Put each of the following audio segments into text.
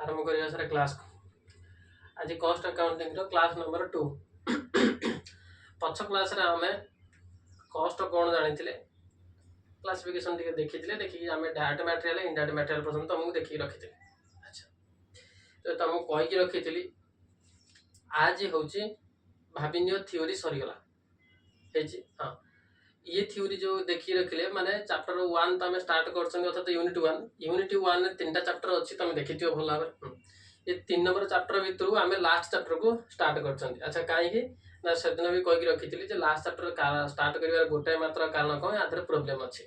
आरंभ करिया sir class को आज कॉस्ट अकाउंटिंग रो क्लास नंबर 2 पछ क्लास रे हमें कॉस्ट कौन जानिथिले क्लासिफिकेशन टिके देखिथिले देखि हमें डाटा मटेरियल इनडाटा मटेरियल पर्यंत तुमको देखि रखिथिले। अच्छा तो तुमको कहि कि रखिथिली आज होची भाबिनियो थ्योरी सरीगला हेची। हां ये थ्योरी जो देखि रखिले माने चैप्टर 1 तमे स्टार्ट करछन अर्थात यूनिट 1 ने तीनटा चैप्टर अछि तमे देखिथियो भल भाबे। ये 3 नंबर चैप्टर भितरु आमे लास्ट चैप्टर को स्टार्ट करछन। अच्छा काहे कि ना सेदिन भी कहि रखिथिली जे लास्ट चैप्टर स्टार्ट करिवार गोटे मात्र कारण कोन आदर प्रॉब्लम अछि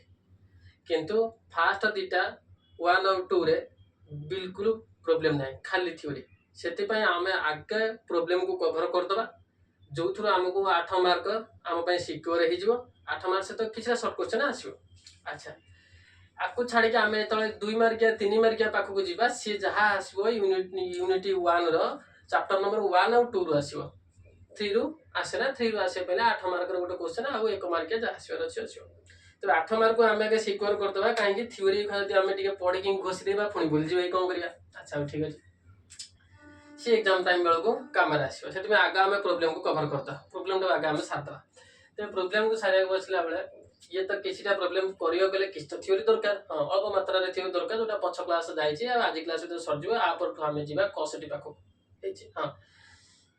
किंतु फास्ट दीटा 1 और 2 रे बिल्कुल प्रॉब्लम नाही खाली थ्योरी सेति पय आमे आगे प्रॉब्लम को कवर कर दबा जो थ्रु हमको 8 मार्क आम पय सिक्योर हि जिवो 8 मार्क से तो किछा शॉर्ट क्वेश्चन आसीबो। अच्छा आपको छाड़ी के आमे तळे 2 मार्क या 3 मार्क या पाखु को जिबा से जहा आसीबो यूनिट 1 रो चैप्टर नंबर 1 और 2 रो आसीबो 3 रो आसेना 3 रो आसे पहले 8 मार्क रो गोटे क्वेश्चन आ 1 मार्क या आसीबो आसीबो तो 8 मार्क को आमे के सिक्योर कर दबा काहे कि थ्योरी खाली आमे टिके पढि कि घोषि देबा पुणी भूल जिबे कोन करिया। अच्छा ठीक अछि सी एग्जाम टाइम बेल को काम आसीबो सेति में आगा हमें प्रॉब्लम को कवर करता प्रॉब्लम तो आगा हमें सारता तो प्रॉब्लम को सारिया बसला बेले ये तो किछिटा प्रॉब्लम करियो गेले किछ तो थ्योरी दरकार अल्प मात्रा रे थ्योरी दरकार जोटा पछ क्लास जाईची आ आज क्लास तो सर जिवो आ पर हमें जिबा कॉसेटी पाखो हेची। हां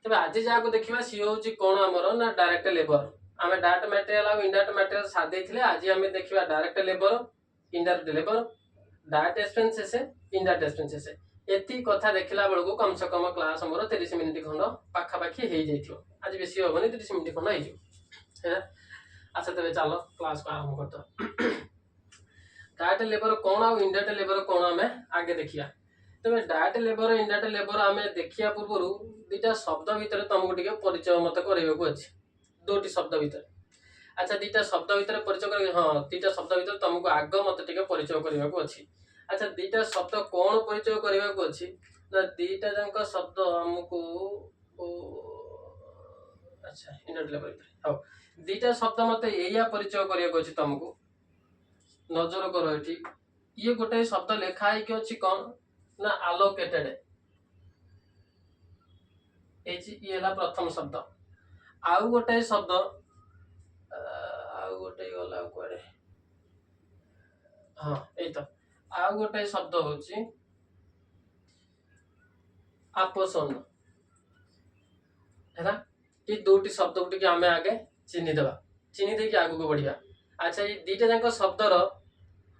तबे आज जा को देखिबा सी होची कोन हमरो ना डायरेक्ट लेबर हमें डाटा मटेरियल आ इनडाटा मटेरियल सा देथिले आज हमें देखिबा डायरेक्ट लेबर इनडायरेक्ट लेबर डाटा एक्सपेंसेस इनडाटा एक्सपेंसेस एती कथा देखला बेल को कम से कम क्लास हमरो 30 मिनिट खंड पाखा पाखी हे जाइथियो आज बेसी होबनी 30 मिनिट खंड हे जो है। अच्छा तबे चलो क्लास को आरंभ करतो डाटा लेबर कोन आ इनडाटा लेबर कोन हमें आगे देखिया तबे डाटा लेबर इनडाटा लेबर हमें देखिया पूर्व दुटा शब्द भीतर तुमको टिके परिचय मत करैबा को अछि दोटी शब्द भीतर। अच्छा दुटा शब्द भीतर परिचय कर हां दुटा शब्द भीतर तुमको आग मत टिके परिचय करैबा को अछि। अच्छा दुटा शब्द कोन परिचय करैबा को अछि ना दुटा जंक शब्द हमको अच्छा इनडाटा लेबर हां दुटा शब्द मत एया परिचय करैबा को अछि तुमको नजर करो एठी ये गोटे शब्द लेखा है कि अछि कोन ना अलोकेटेड एची ये ला प्रथम शब्द आउ गोटे शब्द आउ गोटे गला कोडे हां ए तो आउ गोटे शब्द होची आपोषण हैना ये दोटी शब्द उठी के हमें आगे चिन्हि देबा चिन्हि दे के आगु को बढ़िया। अच्छा ये दीटा जंक शब्द रो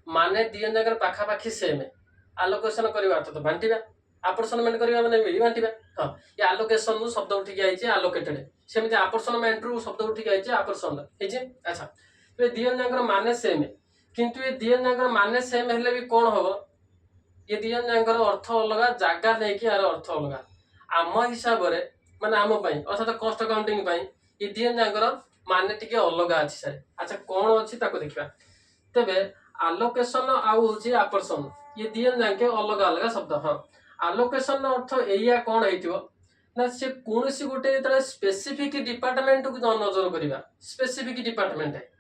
माने दियन जंकर पाखा पाखी सेम आलोकेशन करबा अर्थ तो बांटीबा आपोर्शनमेंट करबा माने मिली बांटीबा। हां ये आलोकेशन नु शब्द उठी के आइचे आलोकेटेड सेमिति आपोर्शनमेंट रु शब्द उठी के आइचे आपोर्शन हेजे। अच्छा तो दियन जंकर माने सेम किंतु ये दियन जंकर माने सेम हेले भी कोन होबो ये दियन जंकर अर्थ अलग जागा नै कि यार अर्थ अलग आम हिसाब रे माने आम पई अर्थात कॉस्ट अकाउंटिंग पई ये दियन जंकर माने टिके अलग अछि सर। अच्छा कोन अछि ताको देखिबा तबे आलोकेशन आउ होची आपोर्शन ये दियन जाके अलग अलग शब्द। हां आलोकेशन अर्थ एया कोन हेतिबो ना से कोनसी गोटे तरे स्पेसिफिक डिपार्टमेंट को नजर करिबा स्पेसिफिक डिपार्टमेंट है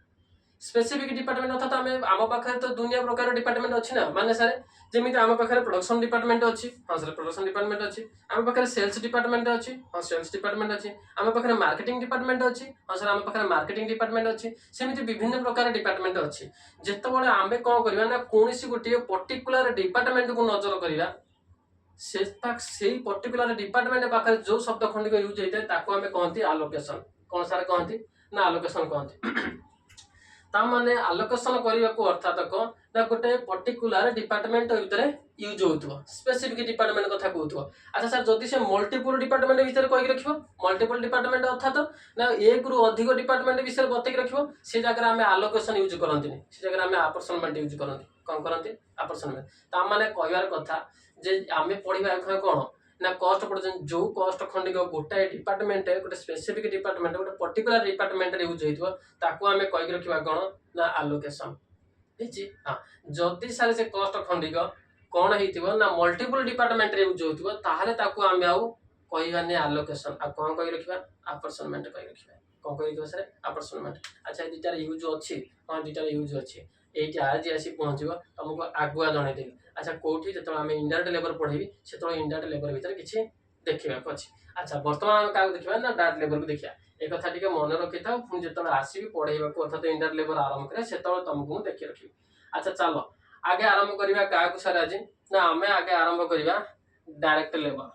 स्पेसिफिक डिपार्टमेंट अर्थात हमें आम पाखे तो दुनिया प्रकार डिपार्टमेंट अछि ना माने सर जेमिति आम पाखे प्रोडक्शन डिपार्टमेंट अछि। हां सर प्रोडक्शन डिपार्टमेंट अछि आम पाखे सेल्स डिपार्टमेंट अछि। हां सेल्स डिपार्टमेंट अछि आम पाखे मार्केटिंग डिपार्टमेंट अछि। हां सर आम पाखे मार्केटिंग डिपार्टमेंट अछि सेमिति विभिन्न प्रकार डिपार्टमेंट अछि जेतबळे आमे कोन करबा ना कोनसी गोटे पर्टिकुलर डिपार्टमेंट को नजर करिबा से पर्टिकुलर डिपार्टमेंट पाखे जो शब्द खंडिक यूज हेते ताको हमें कहंती आलोकेशन कोन सारे कहंती ना आलोकेशन कहंती ता माने आलोकेशन करिया को अर्थात को ना गोटे पर्टिकुलर डिपार्टमेंट भीतर यूज होतबो स्पेसिफिक डिपार्टमेंट कथा कहतबो। अच्छा सर जदि से मल्टीपल डिपार्टमेंट भीतर कहि रखिबो मल्टीपल डिपार्टमेंट अर्थात ना एक रु अधिक डिपार्टमेंट विषय बतै रखिबो से जगह हमें आलोकेशन यूज करंती से जगह हमें आपोर्शनमेंट यूज करंती कोन करंती आपोर्शनमेंट ता माने कहयार कथा जे आमे पढिबा एखन कोन ना कॉस्ट पर्यंत जो कॉस्ट खंडिक गोटे डिपार्टमेंट गोटे स्पेसिफिक डिपार्टमेंट गोटे पर्टिकुलर डिपार्टमेंट रे यूज हेतिबो ताको हमें कहि रखिबा कोन ना आलोकेशन हेची। हां जदि सारे से कॉस्ट खंडिक कोन हेतिबो ना मल्टीपल डिपार्टमेंट रे यूज होतिबो ताहाले ताको हमें आउ कहिबानी आलोकेशन आ कोन कहि रखिबा आपोर्शनमेंट कहि रखिबा कोन कहि रखिबा सर आपोर्शनमेंट। अच्छा दिटार यूज अछि हां दिटार यूज अछि ये आज आसी पहुँचो तुमको आगुआ जनईदेवी। अच्छा कौटी जो आम इनडायरेक्ट लेबर पढ़ेबी से इनडायरेक्ट लेबर भितर किसी देखा अच्छे। अच्छा बर्तमान क्या देखा ना डायरेक्ट लेबर को देखा एक कथा टे मन रखी था पुणी जो आसवि पढ़ेगा अर्थात इनडायरेक्ट लेबर आरंभ करें से तुमको मुझे देखी रखी। अच्छा चलो आगे आरंभ करवा क्या सर आज ना आम आगे आरंभ करवा डायरेक्ट लेबर।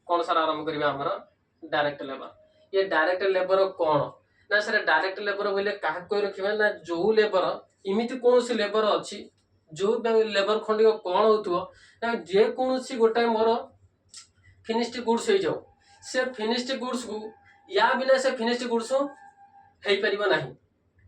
कौन सर आरंभ करवा आमर डायरेक्ट लेबर। ये डायरेक्ट लेबर कौन ना सर डायरेक्ट लेबर बोले क्या कही रखा ना जो लेबर इमिति कौन सी लेबर अच्छी जो लेबर खंडिक कौन हो ना जेकोसी गोटाए मोर फिनिश्ड गुड्स हो जाओ से फिनिश्ड गुड्स को या बिना से फिनिश्ड गुड्स हो पार ना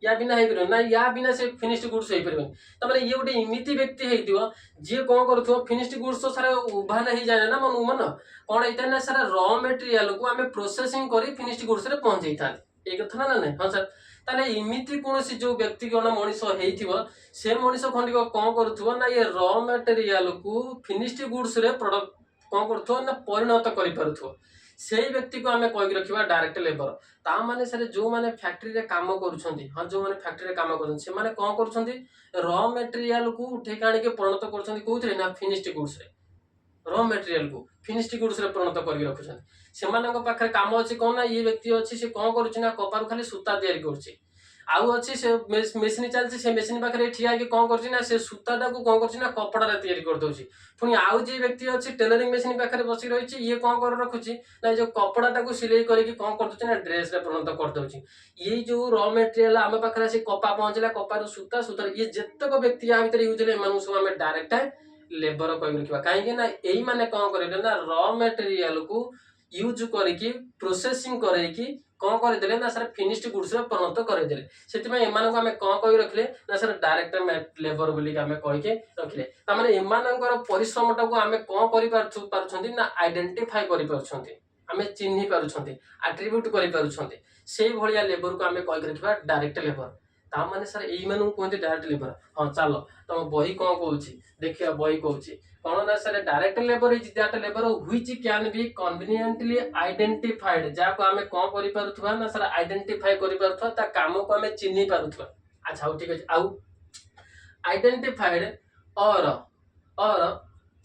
या बिना हो पार ना या बिना से फिनिश्ड गुड्स हो पार तमें ये गोटे इमिति व्यक्ति हो जी कौन कर फिनिश्ड गुड्स तो सारा उभान हो जाए ना मन मन कौन होता है ना सारा रॉ मटेरियल को आम प्रोसेसिंग कर फिनिश्ड गुड्स रे पहुंचाई था ये कथा ना ना हाँ सर ताले इमिति कौन जो व्यक्तिगत मनीष से मनीष खंडिक कौन कर ना ये रॉ मटेरियल को फिनिश्ड गुड्स रे प्रोडक्ट कौन कर परिणत कर से व्यक्ति को आम कहीकि रखा डायरेक्ट लेबर। ता माने सर जो माने फैक्ट्री रे काम करुछंती हाँ जो माने फैक्ट्री रे काम करुछंती से माने कौन करुछंती रॉ मटेरियल को उठे आनिके परिणत करुछंती कोथरे ना फिनिश्ड गुड्स रे रॉ मटेरियल को फिनिश्ड गुड्स रे परिणत करके रखुछंती सेमानक पाखरे काम अछि कोन ना ये व्यक्ति अछि से कौन करुछि ना कपार खाली सूता तैयारी करुछि आउ अच्छी से मेसीन चलती से मेसीन पाखे ठिया कौन कर से सूताटा को कौन कर कपड़ा तैयारी करदे पुणी आउ जी व्यक्ति अच्छी टेलरिंग मेसीन पाखे बस रही ये कौन कर रखुच्छी ना जो कपड़ा को सिलाई करके कौन कर ना ड्रेस परिणत करदे ये जो रॉ मटेरियल आम पाखे से कपा पहुंचला कपार सूता सूता ये जितक व्यक्ति या भर यूज है सब आम डायरेक्ट लेबर कही रखा कहीं ना यही मैंने कौन करेंगे ना रॉ मटेरियल को यूज करके प्रोसेसिंग करके कौन करदे ना सर फिनिश्ड गुड्स परिणत करदे से आम कौन कही रखिले ना सर डायरेक्ट लेबर बोलिक आम कहीके रखिले एमानकर परिश्रम टाक आम कौन कर ना आइडेंटिफाई कर चिन्ह पार्टी आट्रिब्यूट कर से भाया लेबर को आम कहीकि रखा डायरेक्ट लेबर। ता माने सर यही मानू कहते डायरेक्ट लेबर। हाँ चलो तुम बही कौन कौन देखिए बही कौन कौन ना sir direct labour is that labour which can B conveniently identified जहाँ आम कौन कर ना सर आइडेंटिफाई कर काम को आम चिन्ह पारुथवा। अच्छा ठीक अच्छे आउ आइडेंटिफाइड और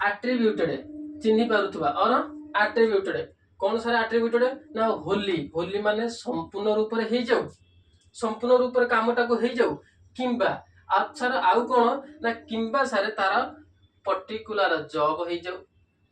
एट्रिब्यूटेड चिन्ह पारुथवा और एट्रिब्यूटेड कौन सर एट्रिब्यूटेड ना होली होली माने संपूर्ण रूप से हो जाऊ संपूर्ण रूप से कामटा को हो जाऊ किंबा सर आउ कौन ना किंबा सर तार पर्टिकुलर जॉब हो जाऊ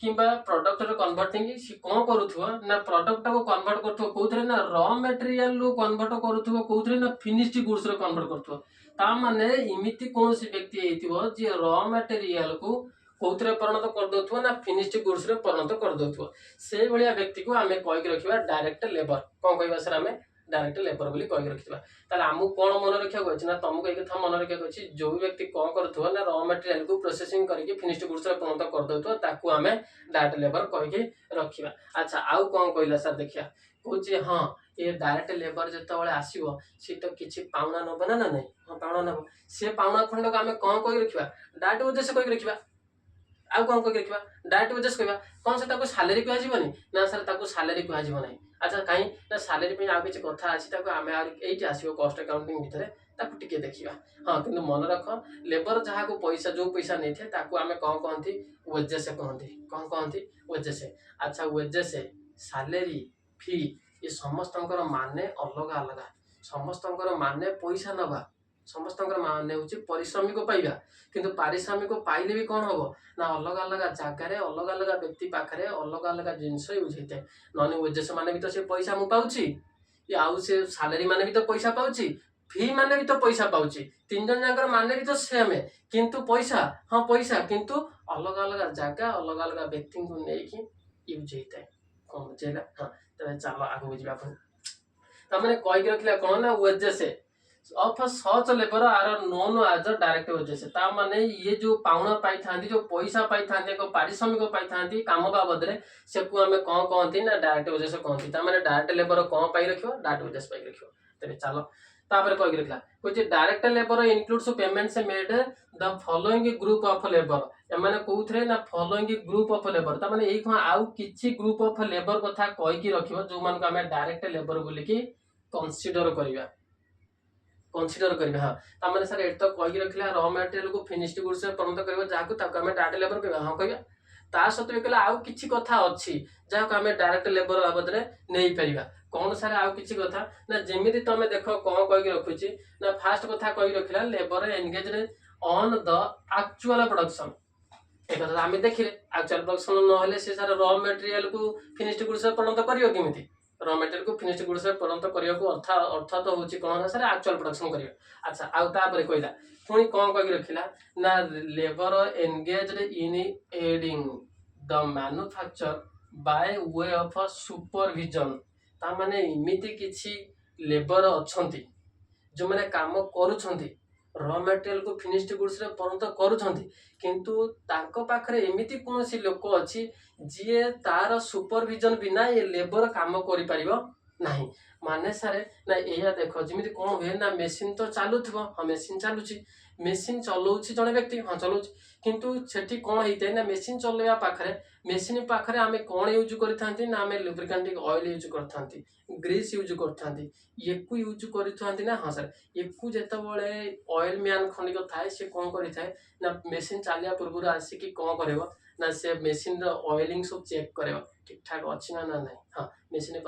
किंबा प्रोडक्ट कन्वर्टिंग सी कौन करुथवा ना प्रोडक्ट को कन्वर्ट करथवा कोथरे ना रॉ मटेरियल रो कन्वर्ट करुथवा कोथरे ना फिनिश्ड गुड्स रो कन्वर्ट करथवा। ता माने इमिति कौन सी व्यक्ति हेतिवो जे रॉ मटेरियल को कोथरे परिणत कर दोथवा ना फिनिश्ड गुड्स रे परिणत कर दोथवा से भलिया व्यक्ति को आमे कहि रखिबा डायरेक्ट लेबर। कौन कहबा सर आमे डायरेक्ट लेबर बोली कही रखिबा। ताले आमु कोन मन रखिया अछि ना तुमको एक कथा मन रखिया अछि जो व्यक्ति कोन करथवा ना रॉ मटेरियल को प्रोसेसिंग करके फिनिश्ड गुड्स रे परिणत कर दोथवा ताकू आमे डायरेक्ट लेबर कहि के रखिबा। अच्छा आउ कोन कहला सर देखिया कहछि हां ये डायरेक्ट लेबर जतबेले आसीबो से तो किछि पाउना नबो ना नहीं हां पाउना नबो से पाउना खंड को आमे कोन कहि रखिबा डायरेक्ट उद्देश्य कहि रखिबा। आउ कौन कही रखा डायरेक्ट उद्देश्य कहवा कौन से सालेरी कहबनी ना सर सालेरी कहना। अच्छा कहीं ना सालेरी आउ किसी कथा अच्छी आम ये आसो कस्ट अकाउंटिंग भितर टे देखा। हाँ कि मन रख लेबर जहाँ को पैसा जो पैसा नहीं थे आम कौन कहती वेजेस कहती कौन कहती वेजेस। अच्छा वेजेस सालेरी फी ये समस्त माने अलग अलग समस्त माने पैसा नवा समस्त माने हूँ पारिश्रमिक पाइबा किंतु पारिश्रमिक पाइले भी कौन हम ना अलग अलग जगार अलग अलग व्यक्ति पाखे अलग अलग जिनस यूज होता है नन वेजेस माने भी तो से पैसा मु पाऊँगी आउ से सालेरी माने भी तो पैसा पाऊँगी फी माने भी तो पैसा पाऊँगी तीन जन जाकर माने भी तो सेम किंतु पैसा हाँ पैसा किंतु अलग अलग जगह अलग अलग व्यक्ति को लेकिन यूज होता है कौन बुझेगा। हाँ तेज चलो आगे बुझा तमें कहीकि रखा कौन ना wages of such labour are known as direct wages. ता माने ये जो पाउना पाई थांती जो पैसा पाई थांती को पारिश्रमिक पाई थांती काम बाबद रे से को हमें कौन कहती ना डायरेक्ट वेजेस कहती। ता माने डायरेक्ट लेबर कौन पाई रखियो डायरेक्ट वेजेस पाई रखियो। तबे चलो तापर कहि रखला कोचे direct labour includes payments made the following group of labour एमाने कोथरे ना फॉलोइंग ग्रुप ऑफ लेबर। ता माने एई को आउ किछि ग्रुप ऑफ लेबर कथा कहि कि रखियो जो मान को हमें डायरेक्ट लेबर बोली कि कंसीडर करिया कनसीडर करिवे। हां तामाने सर एत तो कहि रखिला रॉ मटेरियल को फिनिश्ड गुड्स रे परिणत करबा जाहाकू ताको हमें डायरेक्ट लेबर कहबा। हां कहबा ता सत्वे कहला आउ किछि कथा अछि जाहाकू हमें डायरेक्ट लेबर बाबद रे नै परिबा। कौन सारे आउ किछि कथा ना जेमिति तमे देखो कोन कहि रखुची ना फास्ट कथा कहि रखिला labour engaged on the actual production. एक कथा आमे देखिले एक्चुअल प्रोडक्शन न हेले से सारा रॉ मटेरियल को फिनिश्ड गुड्स रे परिणत करियो केमिति। रॉ मटेरियल को फिनिश्ड गुड्स रे परिणत करियो को अर्थ तो होची कोन ना सारे एक्चुअल प्रोडक्शन करियो। अच्छा आउ ता परे कहिला पुनी कोन कहि रखिला ना labour engaged in adding the manufacture by way of supervision. ता माने इमिति किछि लेबर अछंती जो माने काम करूछंती रॉ मटेरियल को फिनिश्ड गुड्स रे परिणत करूछंती किंतु तांको पाखरे एमिति कोनसी लोक अछि जिए तार सुपरविजन बिना ये लेबर काम करि परिबो नाही। माने सारे ना एया देखो जिमिति कोन होय ना मेसिन तो चालुथबो। हां मेसिन चालुची मेसिन चलाउची जने व्यक्ति हां चलाउची किंतु सेठी कोन हेइते ना मेसिन चलेवा पाखरे आमे कोन यूज करथांती ना आमे लुब्रिकेंट ऑयल यूज करथांती ग्रीस यूज करथांती एकु यूज करथांती ना। हां सर एकु जेतबळे ऑयल मैन खनिक थाए से कोन करिथाए ना मेसिन चालिया पूर्व आसी कि कोन करबो ना से मेसिन रो ऑयलिंग सब चेक करबो ठीक ठाक अछि ना ना नाही। हां मेसिन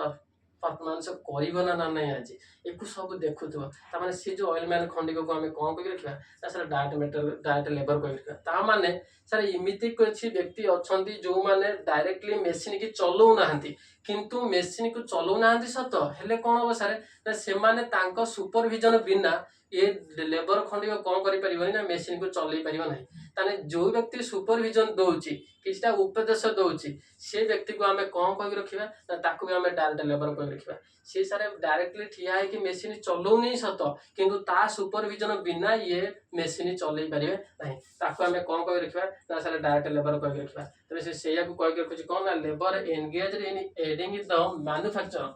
परफॉर्मेंस करिबो ना ना नाही आज एकु सब देखुथबो ता माने से जो ऑयल मैन खंडिक को हमें कोन कहि रखिबा ता सर डायरेक्ट लेबर कहि रखिबा। ता माने सर इमिति किछि व्यक्ति अछंती जो माने डायरेक्टली मेसिन की चलौ नाहंती किंतु मेसिन को चलौ नाहंती सत हेले कोन हो सर ना से माने तांको सुपरविजन बिना ये लेबर खंडिक कोन करि परिबो ना मेसिन को चलै परिबो नाही। ताने जो व्यक्ति सुपरविजन दोउची किछटा उपदेश दोउची से व्यक्ति को हमें कोन कहि रखिबा ना ताकू भी हमें डायरेक्ट लेबर कहि रखिबा। से सारे डायरेक्टली ठिया है कि मेसिन चलौ नहीं सत किंतु ता सुपरविजन बिना ये मेसिन चलै परिबे नाही ताकू हमें कोन कहि रखिबा ना सारे डायरेक्ट लेबर कहि रखिबा। तबे से सेया को कहि रखुची कोन ना labour engaged in adding the manufacture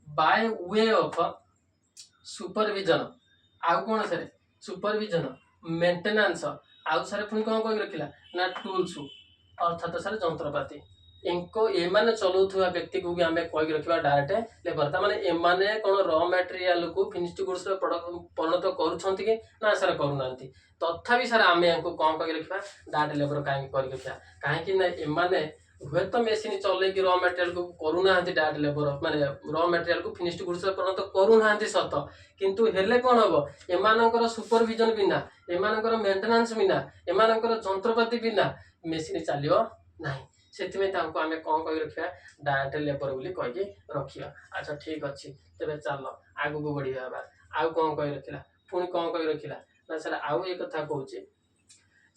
by way of supervision. आउ कोन सर सुपरविजन मेंटेनेंस आउ सारे पुनी कोन कहि रखिला ना टूल्स अर्थात सर जंत्रपाती इनको एमाने चलौथुवा व्यक्ति को भी हमें कहि रखिबा डायरेक्ट लेबर। ता माने एमाने कोन रॉ मटेरियल को फिनिश्ड गुड्स रे परिणत करूछंती कि ना सर करूनांती तथापि सर आमे यांको कोन कहि रखिबा डायरेक्ट लेबर काहे करि रखिबा काहे कि ना एमाने हुए तो मेसिन चले कि रॉ मटेरियल को करूना डायरेक्ट लेबर माने रॉ मटेरियल को फिनिश्ड गुड्स रे परिणत करूना सत किंतु हेले कोन हबो एमानकर सुपरविजन बिना एमानकर मेंटेनेंस बिना एमानकर जंत्रपाती बिना मेसिन चलियो नाही। सेतिमे तांको आमे कोन कहि रखिबा डायरेक्ट लेबर बोली कहि रखिबा। अच्छा ठीक अछि तबे चलो आगु को बढ़िया बा आउ कोन कहि रखिला पुनी कोन कहि रखिला ना सर आउ एक कथा कहूची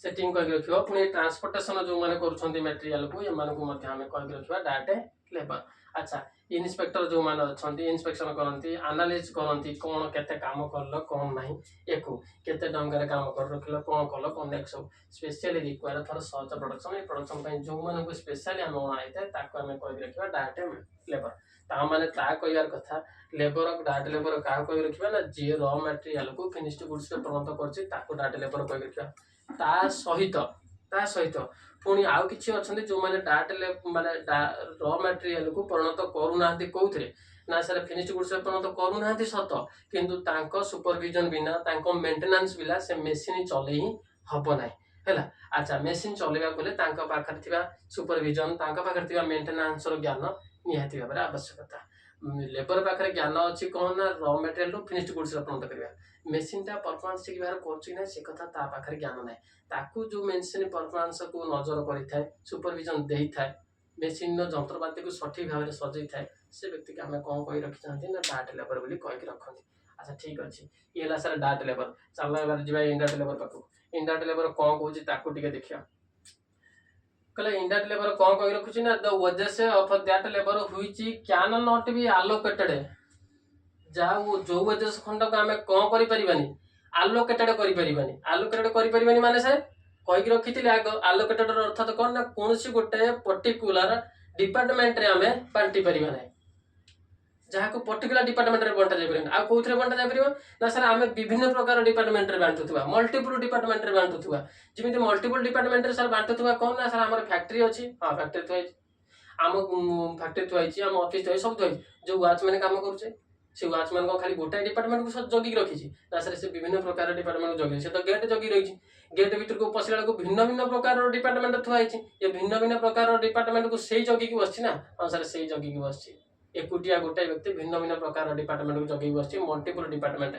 सेटिंग कहि रखिबो पुनी ट्रांसपोर्टेशन जो माने करूछंती मटेरियल को ये माने को मध्ये हमें कहि रखिबा डायरेक्ट लेबर। अच्छा इन्स्पेक्टर जो माने अछंती इन्स्पेक्शन करंती एनालाइज करंती कोन केते काम करलो कोन नाही एको केते डंगर काम कर रखलो कोन कलो कोन नेक्स्ट सब specially required for search production A production पय जो माने को स्पेशली हम आइते ताको हमें कहि रखिबा डायरेक्ट लेबर। ता माने ता कहियार कथा लेबर डायरेक्ट लेबर का कहि रखिबा ना जे रॉ मटेरियल को फिनिश्ड गुड्स पे परिणत करछि ताको डायरेक्ट लेबर कहि रखिबा। ता सहित पुनी आउ किछि अछंती जो माने डायरेक्ट माने रॉ मटेरियल को परिणत करूनांती कोउथरे ना सर फिनिश्ड गुड्स पे परिणत करूनांती सत किंतु तांको सुपरविजन बिना तांको मेंटेनेंस बिना से मेसिन चले ही हबो नाही हैला। अच्छा मेसिन चलेबा कोले तांको पाखर थिबा सुपरविजन तांको पाखर थिबा मेंटेनेंस रो ज्ञान निहाती भाबरे आवश्यकता। लेबर पाखरे ज्ञान अछि कोन ना रॉ मटेरियल रो फिनिश्ड गुड्स रो परिणत करबा मेसिन ता परफॉर्मेंस ठीक बार करछि ना से कथा ता पाखरे ज्ञान नै ताकू जो मेसिन परफॉर्मेंस को नजर करि थाए सुपरविजन देई थाए मेसिन नो जंत्रपाती को सठिक भाबरे सजै थाए से व्यक्ति के हमें कोन कहि रखि चाहते ना डायरेक्ट लेबर बोली कहि रखंती। अच्छा ठीक अछि येला सर डायरेक्ट लेबर चलो एबार जिबा इनडायरेक्ट लेबर पाखु इनडायरेक्ट लेबर कोन कहूची ताकू टिके देखिया कले इनडायरेक्ट लेबर कोन कहि रखुची ना the wages of that labour which can not B allocated जा वो जो वजह खंड को हमें कोन करि परिबानी एलोकेटेड करि परिबानी माने से कहि रखिथिले एलोकेटेड अर्थ तो कोन ना कोनसी गोटे पर्टिकुलर डिपार्टमेंट रे हमें बांटी परिबा नै जहा को पर्टिकुलर डिपार्टमेंट रे बांटा जाय परिबा आ कोथरे बांटा जाय परिबा ना सर हमें विभिन्न प्रकार डिपार्टमेंट रे बांटुथुवा मल्टीपल डिपार्टमेंट रे बांटुथुवा जिमिति मल्टीपल डिपार्टमेंट रे सर बांटुथुवा कोन ना सर हमर फैक्ट्री अछि हां फैक्ट्री थय आम फैक्ट्री थय छी आम ऑफिस थय सब थय जो वॉचमैन काम करूचे से वाचमैन को खाली गोटाए डिपार्टमेंट को जगिक रखी ना सर से विभिन्न प्रकार डिपार्टमेंट को जगी से तो गेट जगी रही गेट भीतर को पशिला को भिन्न भिन्न प्रकार डिपार्टमेंट थुआई ये भिन्न भिन्न प्रकार डिपार्टमेंट को सही जगिक बसची ना हाँ सर से जगिक बसची एकुटिया गोटाए व्यक्ति भिन्न भिन्न प्रकार डिपार्टमेंट को जगिक बसची मल्टीपल डिपार्टमेंट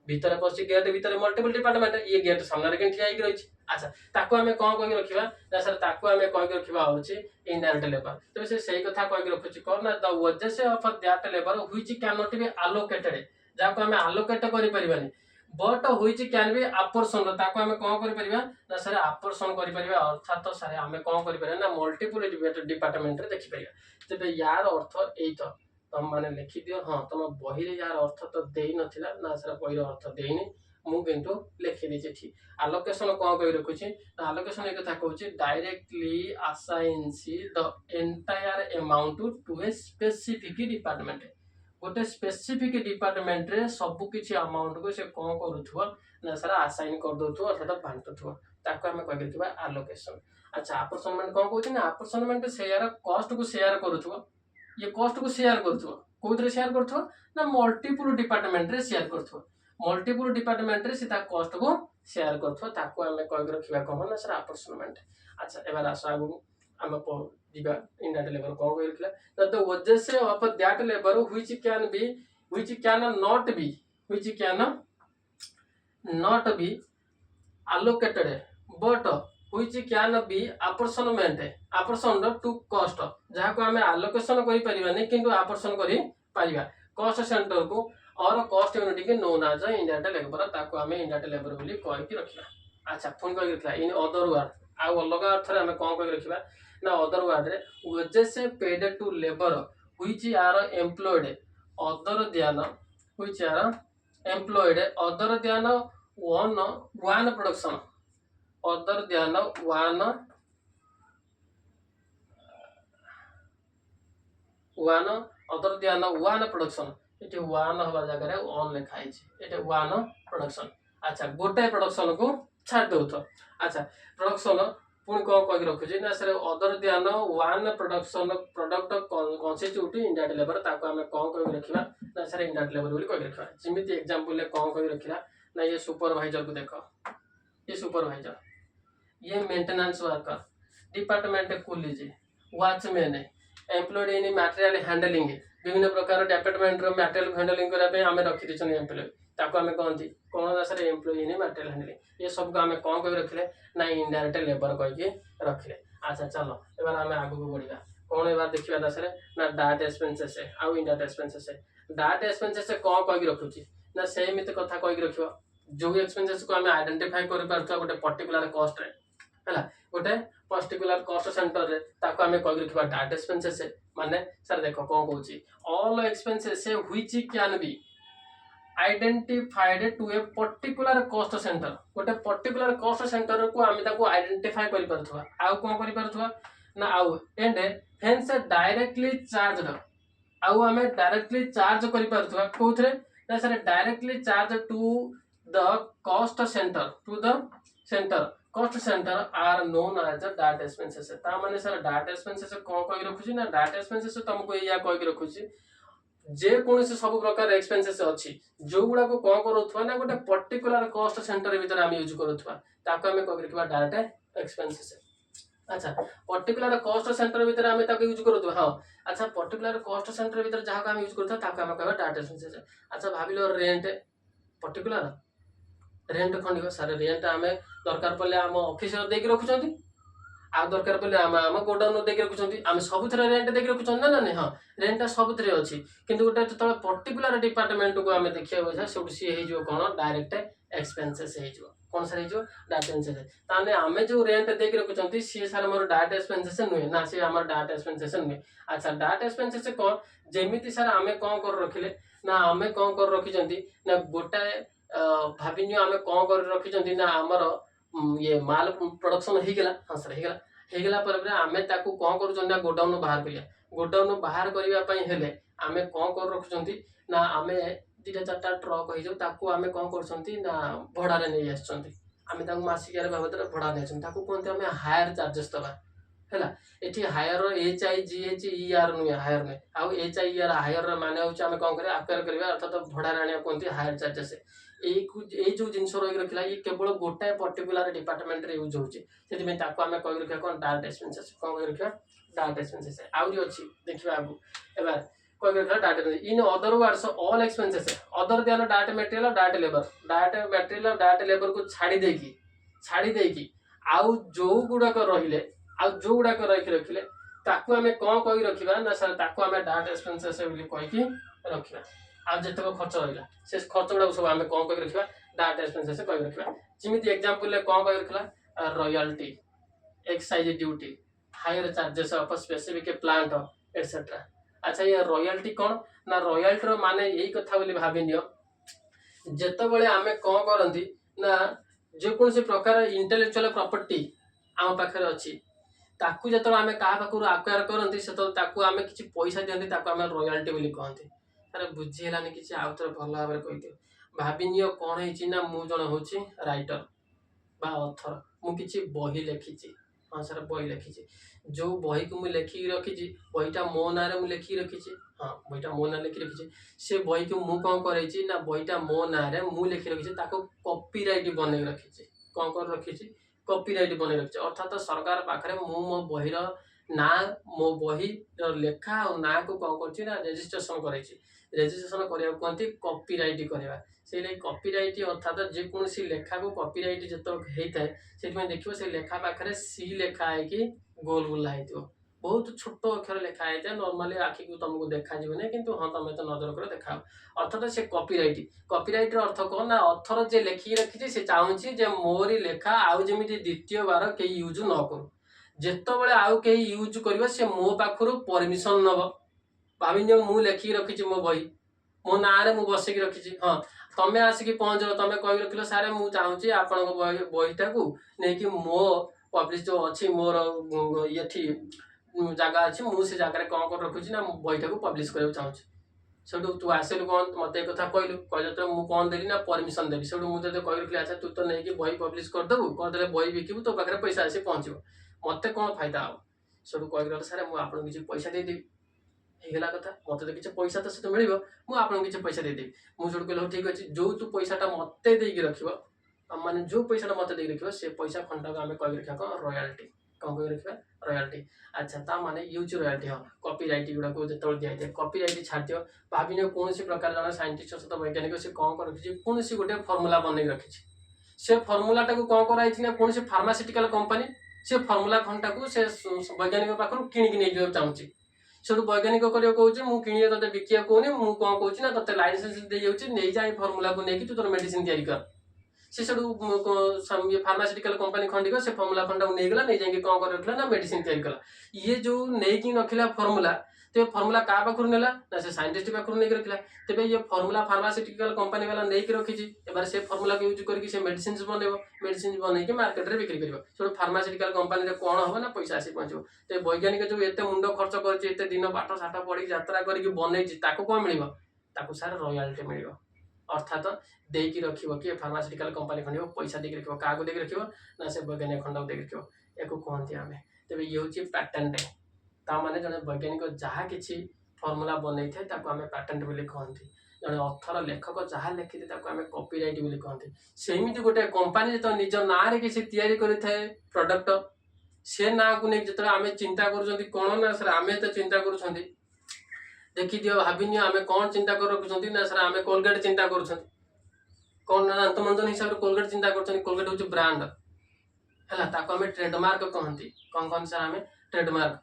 भितर पसी गेट भितर मल्टीपल डिपार्टमेंट ये गेट सामने के ठिया रही अच्छा ताको आमे कौन कहि रखिबा ना सर ताको आमे कहि रखिबा होची इनडायरेक्ट लेबर तो से सही कथा कहि रखुची कोन ना the wages of that labour which can not be allocated जाको आमे अलोकेट करि परिबानी but which can be apportioned ताको आमे कौन करि परिबा ना सर अपोर्शन करि परिबा अर्थात तो सर आमे कौन करि परिबा ना मल्टीपल डिपार्टमेंट रे देखि परिबा तबे यार अर्थ एई तो तुम मैंने लिखि दियो हाँ तुम बही यार अर्थ तो देई नथिला ना सर बही अर्थ देइनी मु किंतु लिखि देछि ठीक allocation कौन कहि रखुछि allocation एक कथा कहूछि directly assigns the entire amount to a specific department गोटे स्पेसिफिक डिपार्टमेंट रे सब किछि अमाउंट को से कौन करूथुवा ना सर असाइन कर दोथुवा अर्थात बांटुथुवा ताको हम कहि रखिबा allocation अच्छा अपोर्शनमेंट कौन कहूछि ना अपोर्शनमेंट शेयर कॉस्ट को शेयर करूथुवा ये कॉस्ट को शेयर करूथुवा कोथरे शेयर करूथुवा ना मल्टीपल डिपार्टमेंट रे शेयर करूथुवा मल्टीपल डिपार्टमेंट रे सीधा कॉस्ट को शेयर करथुवा ताको हमें कहि रखिबा कोन ना सर अपोर्शनमेंट अच्छा एबार आसो आगु हम दिबा इनडायरेक्ट लेबर कोन कहि रखिला the wages of that labour which can not B allocated but which can be apportioned to cost जहाँ को हमें allocation करि परिबानी किंतु apportion करि परिबा cost center को और cost unit के नोन आज इंडायरेक्ट लेबर ताको हमें इंडायरेक्ट लेबर बोली कहि कि रखिबा अच्छा फोन कहि रखिला इन अदर वर्ड आ अलग अर्थ रे हमें कोन कहि रखिबा ना अदर वर्ड रे wages paid to labor which are employed other than one production other than one production Ete one हवा जगह रे ऑन लिखा है एटे वन प्रोडक्शन अच्छा गोटे प्रोडक्शन को छाड़ दो तो अच्छा प्रोडक्शन पुणी कौन कहि रखुछि ना sir other than one production product constitute indirect labour ताको हमें कौन कहि रखिबा ना सर इंडायरेक्ट लेबर बोली कहि रखिबा जिमिति एग्जांपल ले कौन कहि रखिला ना ये सुपरवाइजर को देखो ये सुपरवाइजर ये maintenance worker department Coolidge watchman employed in material handling विभिन्न प्रकार डिपार्टमेंट रो मटेरियल हैंडलिंग करा पे हमें रखि दिछन एम्प्लॉय ताको हमें कहंती कोन दासरे एम्प्लॉय इन मटेरियल हैंडलिंग ये सब को हमें कोन कहि रखले ना इनडायरेक्ट लेबर कहि के रखले अच्छा चलो एबार हमें आगु को बढ़िया कोन एबार देखिबा दासरे ना डाटा एक्सपेंसेस है आ इनडायरेक्ट एक्सपेंसेस है डाटा एक्सपेंसेस कोन कहि रखुची ना सेमित कथा कहि रखिबो जो एक्सपेंसेस को हमें आइडेंटिफाई कर पारथुआ गोटे पर्टिकुलर कॉस्ट रे हला गोटे पर्टिकुलर कॉस्ट सेंटर रे ताको हमें कहि रखिबा डाटा एक्सपेंसेस माने सर देखो कोन कहूची all expenses which can be identified to a particular cost centre गोटे पर्टिकुलर कॉस्ट सेंटर को हमें ताको आइडेंटिफाई करि पारथुआ आ कोन करि पारथुआ ना आउ एंड हेंस डायरेक्टली चार्जड आउ हमें डायरेक्टली चार्ज करि पारथुआ कोथरे ना sir directly charge to the cost centre cost centre are known as data expenses ता माने सर डाटा एक्सपेंसेस कोन कहि रखुची ना डाटा एक्सपेंसेस तुमको या कहि रखुची जे कोन से सब प्रकार एक्सपेंसेस अछि जो गुडा को कोन करथुवा ना गोटे पर्टिकुलर कॉस्ट सेंटर भीतर हम यूज करथुवा ताको हम कहि रखबा डाटा एक्सपेंसेस अच्छा पर्टिकुलर कॉस्ट सेंटर भीतर हम ताको यूज करथुवा हां अच्छा पर्टिकुलर कॉस्ट सेंटर भीतर जहा हम यूज करथुवा ताको हम कहबा डाटा एक्सपेंसेस अच्छा भाबिलो रेंट पर्टिकुलर रेंट खंडियो सर रेंट आमे दरकार पले हम ऑफिस रे देख रखुचंती आ दरकार पले हम गोडाउन देख रखुचंती हम सब थरे रेंट देख रखुचंती ना ना हां रेंट सब थरे अछि किंतु गोटे त पर्टिकुलर डिपार्टमेंट को हमें देखिया होय सब सी हे जो कोन डायरेक्ट एक्सपेंसेस हे जो कोन सर हे जो डाटा एक्सपेंसेस ताने हमें जो रेंट देख रखुचंती सी सर हमर डाटा एक्सपेंसेस नुय ना सी हमर डाटा एक्सपेंसेस नुय अच्छा डाटा एक्सपेंसेस कोन जेमिति सर हमें कोन कर रखिले ना हमें कोन कर रखिचंती ना गोटा भाबिनियो आमे कोन कर रखिचंती ना हमर ये माल प्रोडक्शन हे गेला हां सर हे गेला पर आमे ताकू कोन करू ना गोडाउन बाहर करिया गोडाउन बाहर करिया पई हेले आमे कोन कर रखुचंती ना आमे दिटा चारटा ट्रक हे जो ताकू आमे कोन करछंती ना भड़ा रे नै आछंती आमे ताकू मासिक रे बाबद रे भड़ा नै आछंती ताकू कोनते आमे हायर चार्जेस दबा है एटी हायर HIGHER नुहे हायर नुहे आउ HIER हायर माने हूँ आम कौन करें आक्वायर करवा अर्थात भड़ा आने कहते हायर चार्जेस ये जो जिन रही रखा ये केवल गोटाए पर्टिकुलर डिपार्टमेंट रे यूज होची से आम कही रखा कौन डायरेक्ट एक्सपेंसेस कौन कही रखा डायरेक्ट एक्सपेंसेस आउरी अच्छी देखिए आगु एबार कही रखा direct in other words all expenses other than direct material direct labour को छाड़ी देकी आउ जो गुड़ाक रहिले आउ जो गुड़ाक रखिले ताकू आम कौन कही रखा ना सर ताकू आम डायरेक्ट एक्सपेंसेस कहीकि रखा आज जितक खर्च रहा से खर्च गुड़ा सब आम कौन कही रखा डायरेक्ट एक्सपेंसेस कही रखा जमी एग्जांपल कौन कही रखा royalty excise duty higher charges of specific plant etcetera. अच्छा ये रॉयल्टी कौन ना रॉयल्टी माने यही कथा बोली भाभी नियो जेतबेले आमे कौन करंती ना जेकोसी प्रकार इंटेलेक्चुअल प्रॉपर्टी आम पाखे अच्छी ताकू जो आम क्या पाखु आक्वायर करती से ताकू आम किसी पैसा दिखती ताकू आम रॉयल्टी बोली कहते तार बुझीगलानी कि आउ थे भल भाव में कही भाभी नियो कौन है ना मु जन हूँ राइटर बा ऑथर मु किसी बही लिखी हाँ सर बही लिखी जो बही को मुझे लिखिकी रखी बहीटा मो ना मुझे लिखिकी रखी हाँ बहीटा मो ना लिखी रखी से बही को मु कौन कर ना बहीटा मो ना मुझे लिखी रखी कॉपीराइट बन रखी कौन कर रखी कॉपीराइट बन रखी अर्थात सरकार पाखे मु मो बहीर ना मो बही लेखा और ना को कौन कर रेजिस्ट्रेशन कर रेजिस्ट्रेशन करने कहते कॉपीराइट करवा से कॉपीराइट अर्थात जेकोसी लेखा को कॉपीराइट जो होता है से देखिए से लेखा पाखे सी लेखा है कि गोल गोला हो बहुत छोट अक्षर लेखा है नॉर्मली आखि को तुमको देखा नहीं कि हाँ तुम तो नजर कर देखा अर्थात से कॉपीराइट अर्थ कौन ना अथर जे लिखिकी रखी से चाहूँगी मोरी लेखा आउ जमी द्वितीय बार कहीं यूज न करू जिते आउ कहीं यूज कर से मो पाखु परमिशन नब भाभी मु लिखिकी रखी मो बही मो ना मु बसिक रखी हाँ तमें आसिक पहुँच तुम कही रख सारे मुझे चाहूँगी आपण बहीटा को लेकिन मो पब्लिश जो अच्छी मोर ये जगह अच्छी मुझे जगह कौन कर रखुची ना बहीटा को पब्लिश करने चाहूँगी से तू आसलु कौन मत एक कथा कहलु कहले मुझे कौन देली ना परमिशन देवी से मुझे कही रखी अच्छा तू तो नहीं बही पब्लिश करदेबू करदे बही बिकबू तो पाखे पैसा आसी पहुँचो मत कौन फायदा हम से कही सारे मुझे आपको किसी पैसा देदेवी ହେଇଗଲା କଥା ମତେ ତ କିଛି ପଇସା ତ ସେତ ମିଳିବ ମୁଁ ଆପଣଙ୍କୁ କିଛି ପଇସା ଦେଇଦେବି ମୁଁ ଯୋଉ କହିଲେ ଠିକ ଅଛି ଯୋଉ ତୁ ପଇସାଟା ମତେ ଦେଇକି ରଖିବ ମାନେ ଯୋଉ ପଇସାଟା ମତେ ଦେଇକି ରଖିବ ସେ ପଇସା ଖଣ୍ଡକ ଆମେ କହିକି ରଖିବା କଣ ରୟାल्टी କଣ କହିକି ରଖିବା ରୟାल्टी अच्छा ता माने यूज रॉयल्टी हाँ कॉपीराइट गुड़ा को जो दिखाई कॉपीराइट छाड़ भाभी कौन प्रकार जन साइंटिस्ट सहित वैज्ञानिक से कौन कर रखी कौन गोटे फर्मूला बन रखी से फर्मूलाटा को कौन कराई ना कौन फार्मास्यूटिकल कंपनी से फर्मूला खंडा को से वैज्ञानिक पाखु किणिकी नहीं चाहूँगी से वैज्ञानिक करियो कहूँ मु किणी ते बिकिया कहूनी मु कौन कहूँ ना ते लाइसेंस दे नहीं जा फर्मूला को लेकिन तू तोर मेडिसिन तैयारी कर से फार्मास्यूटिकल कंपनी खंडिक से फर्मूला खंडा को नहीं गला नहीं जाए कौन कर रखला ना मेडिसिन तैयारी कला ये जो नहीं रखिला फर्मूला तो फर्मूला क्या पाखु नेला ना से साइंटिस्ट पाखु नहीं रखला तेज ये फर्मूला फार्मास्यूटिकल कंपनी वाला नहीं रखी एबार से फर्मूला को यूज करके मेडिसिन बनइब मेडिसिन बनई मार्केट में बिक्री कर से फार्मास्यूटिकल कंपनी कौन हम ना पैसा आसी पहुँचो तो वैज्ञानिक जो एत मुंड खर्च कर दिन पाठ साठ पढ़ी यात्रा करके बनई कौन मिल सार रॉयल्टी मिल अर्थात देकी रखियो कि फार्मास्यूटिकल कंपनी खंड पैसा देकी रखियो क्या देकी रखियो ना से वैज्ञानिक खंड देकी रखियो या कहते आम तेज ये हूँ पैटेंट ताने जन वैज्ञानिक जहाँ किसी फर्मूला बनई था आम पैटेंट बोली कहते जन अथर लेखक जहाँ लिखी थे आम कॉपीराइट बोली कहते सेमती गोटे कंपनी जो निज ना किसी तैयारी करे प्रोडक्ट से ना को नहीं जो आम चिंता कर कौन ना सर आम तो चिंता कर देखी दियो भाभी आम कौन चिंता कर रखुं ना सर आम कोलगेट चिंता कर कौन ना दांत मंजन हिसाब से कोलगेट चिंता कर कोलगेट हूँ ब्रांड है आम ट्रेडमार्क कहती कौन कहते सर आम ट्रेडमार्क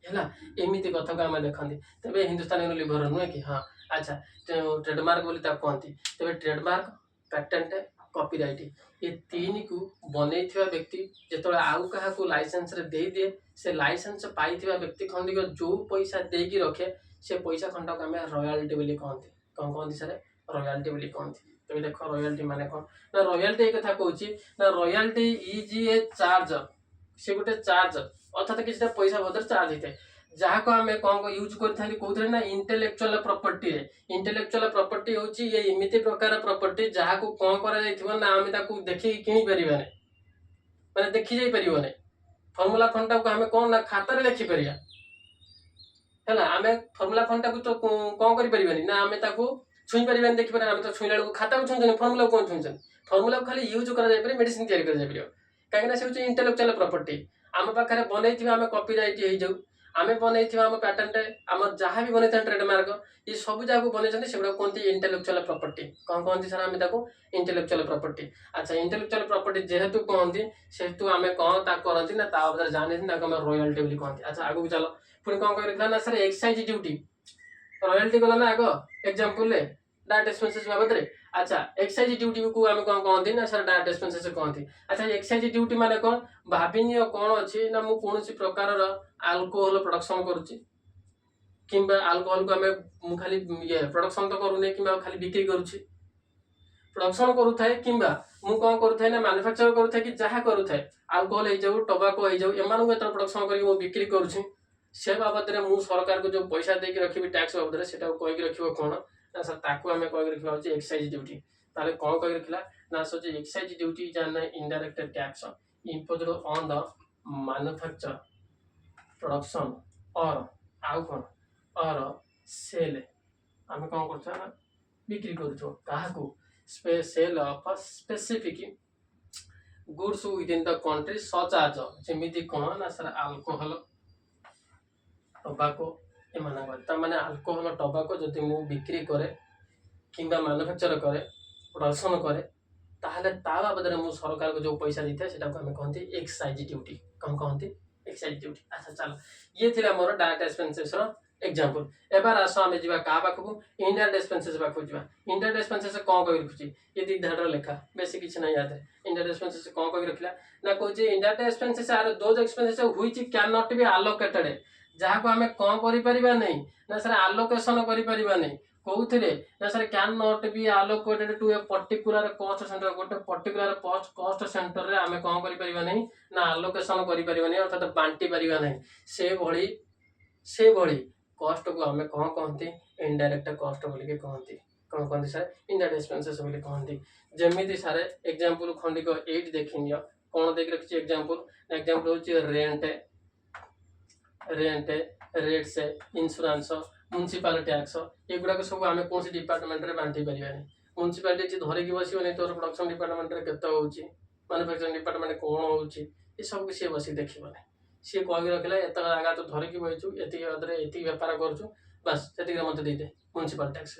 है एमती कथा को आम देखते तेज हिंदुस्तान यूनिलीवर नुहे कि हाँ अच्छा ट्रेडमार्क बोली कहती तेज ट्रेडमार्क पैटेंट कॉपीराइट ये तीन को बनई व्यक्ति जो आउ क्या लाइसेंस दे दिए से लाइसेंस पाई व्यक्ति खंडिक जो पैसा देकी रखे से पैसा खंडक आम रॉयल्टी बोली कहते कौन कहते सर रॉयल्टी बोली कहते तो देख रॉयल्टी माने कौन ना रॉयल्टी एक कथा कहूँ ना रॉयल्टी इज ए चार्ज से गोटे चार्ज अर्थात किसी पैसा बदल चार्ज होता है जहाँ को आम कौन यूज कर ना इंटेलेक्चुअल प्रॉपर्टी इंटेलेक्चुअल प्रॉपर्टी हूँ ये एमती प्रकार प्रॉपर्टी जहाँ को कौन कर ना आम देखिए किणी पारे माने देखी जाई पारे फॉर्मूला खंडा को हमें कौन ना खाता लिखि परिया है आम फर्मुला खंडा को तो कौन करें ना आम छुई पारे देखिए आम तो छुईला बेलू खाता को छुँच फर्मुला को कौन छुँच फर्मुला को खाली यूज कर मेडिसिन तैयारी कर कहीं इंटेलेक्चुअल प्रॉपर्टी आम पाखे बनई आम कॉपीराइट हो जाऊ आम बनई आम पैटेंट आम जहाँ भी बनई ट्रेडमार्क ये सब जगह बनई से कहते इंटेलेक्चुअल प्रॉपर्टी कौन कहते सर आम इंटेलेक्चुअल प्रॉपर्टी अच्छा इंटेलेक्चुअल प्रॉपर्टी जेहेतु कहते सेहेतु आम कौन करती ना बदले जानी रॉयल्टी बोली कहते अच्छा आगे चलो पुणी कौन कर ना सर एक्साइज ड्यूटी रॉयल्टी गला ना आग एग्जांपल डायरेक्ट एक्सपेंसेस बाबद रे अच्छा एक्साइज ड्यूटी को आम कौन कहते ना सर डायरेक्ट एक्सपेंसेस कहते अच्छा एक्साइज ड्यूटी माने कौन भाविनी कौन अच्छी ना मुझे कौन प्रकार अल्कोहल प्रोडक्शन करुच्ची किंबा अल्कोहल को आम खाली ये प्रोडक्शन तो करूने कि खाली बिक्री करुच्ची प्रोडक्शन करुए किंबा मु कौन करुए ना मैन्युफैक्चर करुए कि जहाँ करुए अल्कोहल हो जाऊ टोबाको हो जाऊ एम प्रोडक्शन कर बिक्री करुच्ची से बाबद में मुझ सरकार को जो पैसा देकी रखी टैक्स बाबद से कहीकि रख कौन ना सर ताकू आम कहीकि रखा हूँ एक्साइज ड्यूटी ताले कौन कही रखला ना so excise duty is an indirect tax imposed on the manufacture production or आउ कौन और सेल आम कौन कर बिक्री कर sale of specific goods within the country such आज जमी कौन ना sir alcohol tobacco um alcohol tobacco जदि मु बिक्री करे किंबा मैन्युफैक्चर करे प्रोडक्शन करे ताहले ता बाबद मु सरकार को जो पैसा दी था सेटा को हमें कहते एक्साइज ड्यूटी कौन कहते एक्साइज ड्यूटी अच्छा चलो ये थिला मोर डायरेक्ट एक्सपेंसेस रो एग्जांपल एबार आसो आमे जिबा का पाखु इनडायरेक्ट एक्सपेंसेस पाखु जिबा इनडायरेक्ट एक्सपेंसेस कौन कहि रखुची ये दी धाडर लेखा बेसी किछ नै याद है इनडायरेक्ट एक्सपेंसेस कौन कहि रखला ना कहूची indirect expenses are those expenses which can not be allocated जहाँ को आम कौन कर ना सर आलोकेशन कर कौथिरे ना sir can not be allocated to a particular cost centre गोटे पर्टिकुलर कॉस्ट सेंटर रे आम कौन कर ना आलोकेशन कर अर्थात बांटी पारिबा नहीं से भली कॉस्ट को आम कौन कहते इनडायरेक्ट कॉस्ट बोलिके कहते कौन कहते सर इनडायरेक्ट एक्सपेंसेस बोली कहते जमीती सर एग्जांपल खंडिक 8 देखी कौन देख रखी एग्जांपल एग्जांपल होची rent rates insurance municipal tax एगुड़ा सब आम कौन डिपार्टमेंट रे बांटी पारे म्युनिसिपालिटी धरिकी बसनी तोर प्रोडक्शन डिपार्टमेंट रे केते होची मैन्युफैक्चरिंग डिपार्टमेंट कौन होची ये सब सी बस देखने सी कही रखला एत जगह तो धरिकी बहीचु ये बेपार करुचु बस से मत देदे म्युनिसिपल टैक्स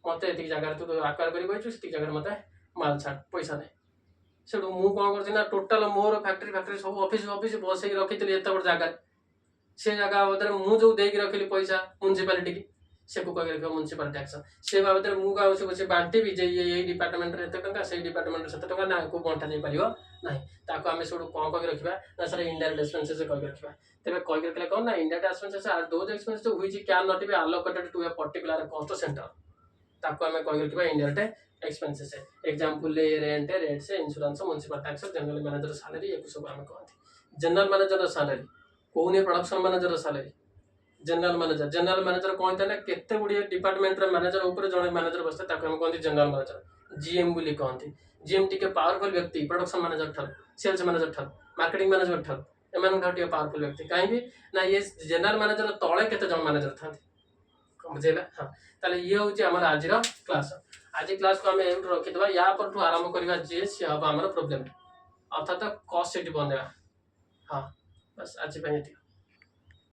मत ये जगह तू आकार कर बहीचु से जगह मत माल छाड़ पैसा नहीं से मुझे कौन कर टोटाल मोर फैक्ट्री फैक्ट्री सब ऑफिस ऑफिस बस रखी एत बड़ जगह से जगह बाबद मुझे जो देकी रखिली पैसा म्युनिसिपालिटी की से को कही रख म्युनिसिपल टैक्स से बाबद मुझे कौन बांटी भी ये डिपार्टमेंट रे एत टका से डिपार्टमेंट से टका ना को बंटा जाई परियो नहीं ताको आमे सब कौन कही रखा ना सर इनडायरेक्ट एक्सपेंसेस कही रखा तेरे कही रखले कौन ना indirect expenses are those expenses which can not be allocated to a particular cost centre ताको आमे कही रखा indirect expenses example rent rates insurance municipal tax general manager salary ये सब आमे कहते जनरल मैनेजर सैलरी कौन production manager salary general manager कौन था ना केते गुड़िए डिपार्टमेंट मैनेजर ऊपर जड़े मैनेजर बसते कहते जनरल मैनेजर जीएम बोली कहते जीएम टी पावरफुल व्यक्ति प्रोडक्शन मैनेजर ठार सेल्स मैनेजर ठार मार्केटिंग मैनेजर ठार एम पावरफुल व्यक्ति कहीं ना ये जनरल मैनेजर तले केते जन मैनेजर था बुझेगा हाँ ताले ये हूँ आम आज क्लास आज क्लास को आम ये रखीद या पर आरंभ करवा जी सी हम आम प्रोब्लेम अर्थात कस्ट सीट बनवा हाँ बस आज